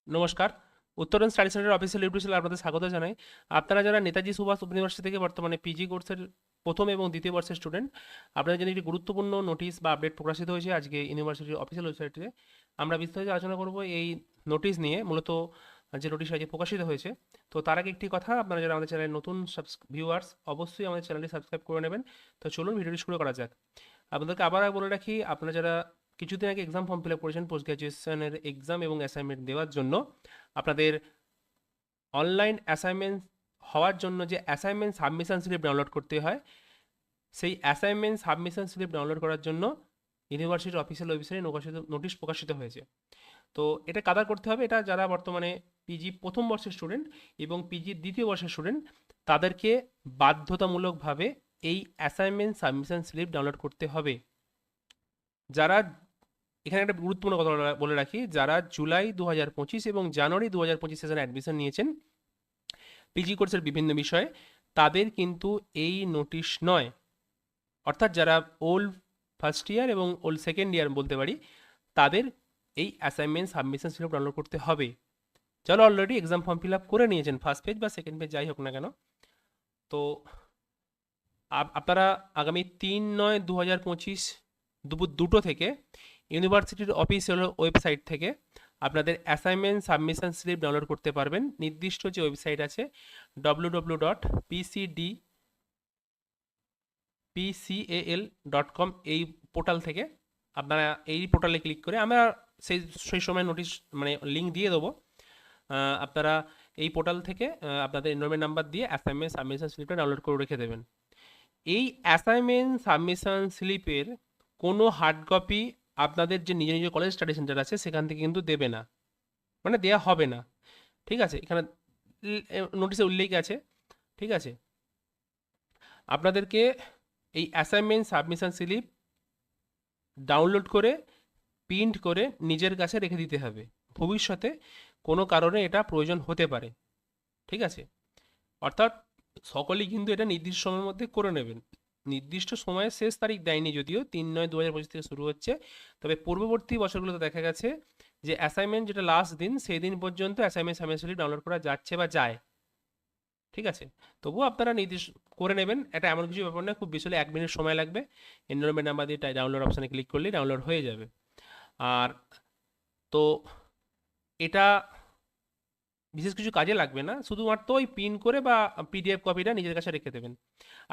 নমস্কার। উত্তরণ study centre official YouTube চ্যানেলে আপনাদের স্বাগত জানাই। আপনারা যারা নেতাজি সুভাষ ইউনিভার্সিটি থেকে বর্তমানে পিজি কোর্সের প্রথম এবং দ্বিতীয় বর্ষের স্টুডেন্ট, আপনাদের জন্য একটি গুরুত্বপূর্ণ নোটিশ বা আপডেট প্রকাশিত হয়েছে আজকে ইউনিভার্সিটির অফিসিয়াল ওয়েবসাইটে। আমরা বিস্তারিত আলোচনা করব এই নোটিশ নিয়ে। মূলত যে নোটিশ আজকে প্রকাশিত হয়েছে, তো তার আগে একটি কথা, আপনারা যারা আমাদের চ্যানেলের নতুন ভিউয়ার্স, অবশ্যই আমাদের চ্যানেলটি সাবস্ক্রাইব করে নেবেন। তো চলুন ভিডিওটি শুরু করা যাক। আপনাদেরকে আবার বলে রাখি, আপনারা যারা কিছুদিন আগে এক্সাম ফর্ম ফিল আপ করেছেন পোস্ট গ্রাজুয়েশনের এক্সাম এবং অ্যাসাইনমেন্ট দেওয়ার জন্য, আপনাদের অনলাইন অ্যাসাইনমেন্ট হওয়ার জন্য যে অ্যাসাইনমেন্ট সাবমিশন স্লিপ ডাউনলোড করতে হয়, সেই অ্যাসাইনমেন্ট সাবমিশন স্লিপ ডাউনলোড করার জন্য ইউনিভার্সিটির অফিসিয়াল ওয়েবসাইটে নোটিশ প্রকাশিত হয়েছে। তো এটা কাদের করতে হবে? এটা যারা বর্তমানে পিজি প্রথম বর্ষের স্টুডেন্ট এবং পিজির দ্বিতীয় বর্ষের স্টুডেন্ট, তাদেরকে বাধ্যতামূলকভাবে এই অ্যাসাইনমেন্ট সাবমিশন স্লিপ ডাউনলোড করতে হবে। যারা, এখানে একটা গুরুত্বপূর্ণ কথা বলে রাখি, যারা জুলাই 2025 এবং জানুয়ারি 2025 সেশনে অ্যাডমিশন নিয়েছেন পিজি কোর্সের বিভিন্ন বিষয়ে, তাদের কিন্তু এই নোটিশ নয়। অর্থাৎ যারা ওল্ড ফার্স্ট ইয়ার এবং ওল্ড সেকেন্ড ইয়ার বলতে পারি, তাদের এই অ্যাসাইনমেন্ট সাবমিশন স্লিপ ডাউনলোড করতে হবে। যারা already exam form fill up করে নিয়েছেন, ফার্স্ট পেজ বা সেকেন্ড পেজ যাই হোক না কেন, তো আপনারা আগামী 3/9/2025 দুপুর 2টো থেকে ইউনিভার্সিটির অফিসিয়াল ওয়েবসাইট থেকে আপনাদের অ্যাসাইনমেন্ট সাবমিশন স্লিপ ডাউনলোড করতে পারবেন। নির্দিষ্ট যে ওয়েবসাইট আছে www.pcdpcal.com, এই পোর্টাল থেকে আপনারা এই পোর্টালে ক্লিক করে, আমরা সেই সময় নোটিশ মানে লিঙ্ক দিয়ে দেবো। আপনারা এই পোর্টাল থেকে আপনাদের এনরোলমেন্ট নাম্বার দিয়ে অ্যাসাইনমেন্ট সাবমিশন স্লিপটা ডাউনলোড করে রেখে দেবেন। এই অ্যাসাইনমেন্ট সাবমিশন স্লিপের কোনো হার্ড কপি আপনাদের যে নিজ নিজ কলেজ স্টাডি সেন্টার আছে সেখান থেকে কিন্তু দেবে না, মানে দেয়া হবে না। ঠিক আছে, এখানে নোটিশে উল্লেখ আছে। ঠিক আছে, আপনাদেরকে এই অ্যাসাইনমেন্ট সাবমিশন স্লিপ ডাউনলোড করে প্রিন্ট করে নিজের কাছে রেখে দিতে হবে। ভবিষ্যতে কোনো কারণে এটা প্রয়োজন হতে পারে। ঠিক আছে, অর্থাৎ সকলেই কিন্তু এটা নির্দিষ্ট সময়ের মধ্যে করে নেবেন। নির্দিষ্ট সময়ের শেষ তারিখ দেয়নি, যদিও 3/9/2025 থেকে শুরু হচ্ছে, তবে পূর্ববর্তী বছরগুলোতে দেখা গেছে যে অ্যাসাইনমেন্ট যেটা লাস্ট দিন, সেই দিন পর্যন্ত অ্যাসাইনমেন্ট সাবমিশন ডাউনলোড করা যাচ্ছে বা যায়। ঠিক আছে, তবুও আপনারা নির্দিষ্ট করে নেবেন। এটা এমন কিছু ব্যাপার না, খুব বেশি হলে 1 মিনিট সময় লাগবে। এনরোলমেন্ট নাম্বার দিয়ে ডাউনলোড অপশানে ক্লিক করলেই ডাউনলোড হয়ে যাবে। আর তো এটা বিশেষ কিছু কাজে লাগবে না, শুধুমাত্র ওই পিন করে বা পিডিএফ কপিটা নিজের কাছে রেখে দেবেন।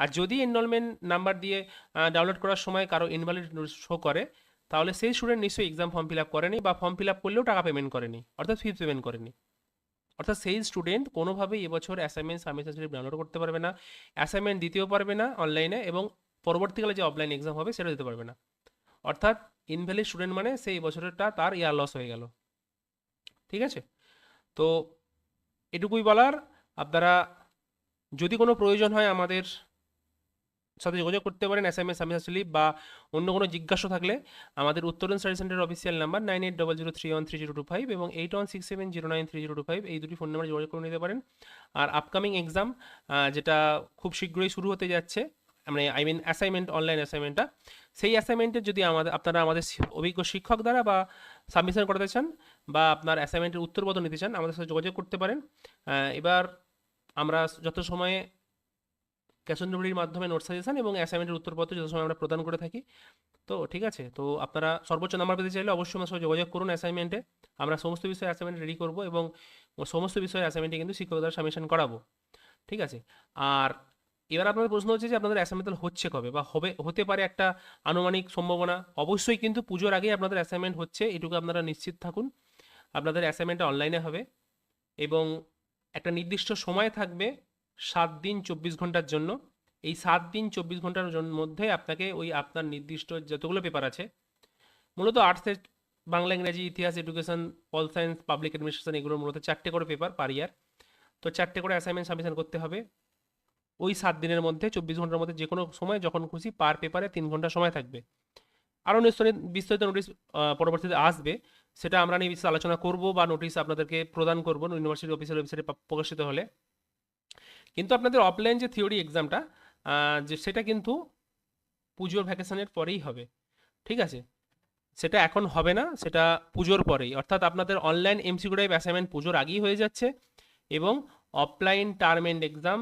আর যদি এনরোলমেন্ট নাম্বার দিয়ে ডাউনলোড করার সময় কারো ইনভ্যালিড শো করে, তাহলে সেই স্টুডেন্ট নিশ্চয়ই এক্সাম ফর্ম ফিল আপ করেনি বা ফর্ম ফিল আপ করলেও টাকা পেমেন্ট করেনি, অর্থাৎ ফিস পেমেন্ট করেনি। অর্থাৎ সেই স্টুডেন্ট কোনোভাবেই এবছর অ্যাসাইনমেন্ট সাবমিশন স্লিপ ডাউনলোড করতে পারবে না, অ্যাসাইনমেন্ট দিতেও পারবে না অনলাইনে, এবং পরবর্তীকালে যে অফলাইন এক্সাম হবে সেটা দিতে পারবে না। অর্থাৎ ইনভ্যালিড স্টুডেন্ট মানে সেই বছরটা তার ইয়ার লস হয়ে গেল। ঠিক আছে, তো এটুকুই বলার। আপনারা যদি কোনো প্রয়োজন হয় আমাদের সাথে যোগাযোগ করতে পারেন অ্যাসাইনমেন্ট সাবমিশন স্লিপ বা অন্য কোনো জিজ্ঞাসা থাকলে। আমাদের উত্তরণ স্টাডি সেন্টার অফিসিয়াল নাম্বার 9800313025 এবং 8167093025, এই দুটি ফোন নাম্বারে যোগাযোগ করে নিতে পারেন। আর আপকামিং এক্সাম যেটা খুব শীঘ্রই শুরু হতে যাচ্ছে, মানে আই মিন অ্যাসাইনমেন্ট, অনলাইন অ্যাসাইনমেন্টটা, সেই অ্যাসাইনমেন্টে যদি আপনারা আমাদের অভিজ্ঞ শিক্ষক দ্বারা বা সাবমিশন করাতে চান বা আপনার অ্যাসাইনমেন্টের উত্তরপত্র নিতে চান, আমাদের সাথে যোগাযোগ করতে পারেন। এবার আমরা যত সময়ে ক্যাশ অন ডেলিভারির মাধ্যমে নোট সাজেশন এবং অ্যাসাইনমেন্টের উত্তরপত্র যত সময় আমরা প্রদান করে থাকি। তো ঠিক আছে, তো আপনারা সর্বোচ্চ নাম্বার পেতে চাইলে অবশ্যই আমার সঙ্গে যোগাযোগ করুন অ্যাসাইনমেন্টে। আমরা সমস্ত বিষয়ে অ্যাসাইনমেন্ট রেডি করব এবং সমস্ত বিষয়ে অ্যাসাইনমেন্টে কিন্তু শিক্ষক দ্বারা সাবমিশন করাবো। ঠিক আছে, আর এবার আপনাদের প্রশ্ন হচ্ছে যে আপনাদের অ্যাসাইনমেন্ট হচ্ছে কবে বা হতে পারে একটা আনুমানিক সম্ভাবনা। অবশ্যই কিন্তু পুজোর আগেই আপনাদের অ্যাসাইনমেন্ট হচ্ছে, এটুকু আপনারা নিশ্চিত থাকুন। আপনাদের অ্যাসাইনমেন্টটা অনলাইনে হবে এবং একটা নির্দিষ্ট সময় থাকবে 7 দিন 24 ঘন্টার জন্য। এই 7 দিন 24 ঘন্টার মধ্যে আপনাকে ওই আপনার নির্দিষ্ট যতগুলো পেপার আছে, মূলত আর্টসের বাংলা, ইংরেজি, ইতিহাস, education, pol science, public administration, এগুলোর মূলত 4টে করে পেপার পার ইয়ার। তো 4টে করে অ্যাসাইনমেন্ট সাবমিশন করতে হবে ওই 7 দিনের মধ্যে, 24 ঘন্টার মধ্যে, যে কোনো সময় যখন খুশি। পার পেপারে 3 ঘন্টা সময় থাকবে। আরও বিস্তারিত নোটিশ পরবর্তীতে আসবে, সেটা আমরা নিয়ে বিশেষ আলোচনা করব বা নোটিশ আপনাদেরকে প্রদান করব ইউনিভার্সিটি অফিসিয়াল ওয়েবসাইটে প্রকাশিত হলে। কিন্তু আপনাদের অফলাইন যে থিওরি এক্সামটা, যে সেটা কিন্তু পুজোর ভ্যাকেশনের পরেই হবে। ঠিক আছে, সেটা এখন হবে না, সেটা পুজোর পরেই, অর্থাৎ আপনাদের অনলাইন এমসিকিউ টাইপ অ্যাসাইনমেন্ট পুজোর আগেই হয়ে যাচ্ছে, এবং অফলাইন টার্ম এন্ড এক্সাম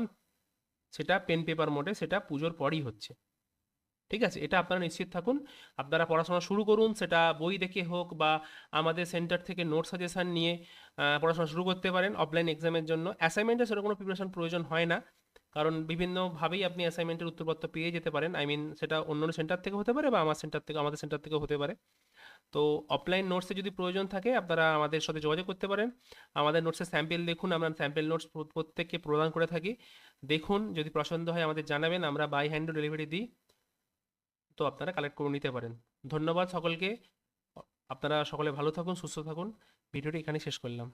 সেটা পেন পেপার মোডে সেটা পুজোর পরই হচ্ছে। ঠিক আছে, এটা আপনারা নিশ্চিত থাকুন। আপনারা পড়াশোনা শুরু করুন, সেটা বই দেখে হোক বা আমাদের সেন্টার থেকে নোট সাজেশন নিয়ে পড়াশোনা শুরু করতে পারেন। অফলাইন এক্সামের জন্য অ্যাসাইনমেন্টের সেরকম কোনো প্রিপারেশন প্রয়োজন হয় না, কারণ বিভিন্নভাবেই আপনি অ্যাসাইনমেন্টের উত্তরপত্র পেয়ে যেতে পারেন। আই মিন সেটা অন্য সেন্টার থেকে হতে পারে বা আমাদের সেন্টার থেকেও হতে পারে। তো অফলাইন নোটসে যদি প্রয়োজন থাকে আপনারা আমাদের সাথে যোগাযোগ করতে পারেন। আমাদের নোটসের স্যাম্পেল দেখুন, আমরা স্যাম্পেল নোটস প্রত্যেককে প্রদান করে থাকি। দেখুন, যদি পছন্দ হয় আমাদের জানাবেন, আমরা বাই হ্যান্ড ডেলিভারি দিই, তো আপনারা কালেক্ট করে নিতে পারেন। ধন্যবাদ সকলকে। আপনারা সকলে ভালো থাকুন, সুস্থ থাকুন। ভিডিওটি এখানেই শেষ করলাম।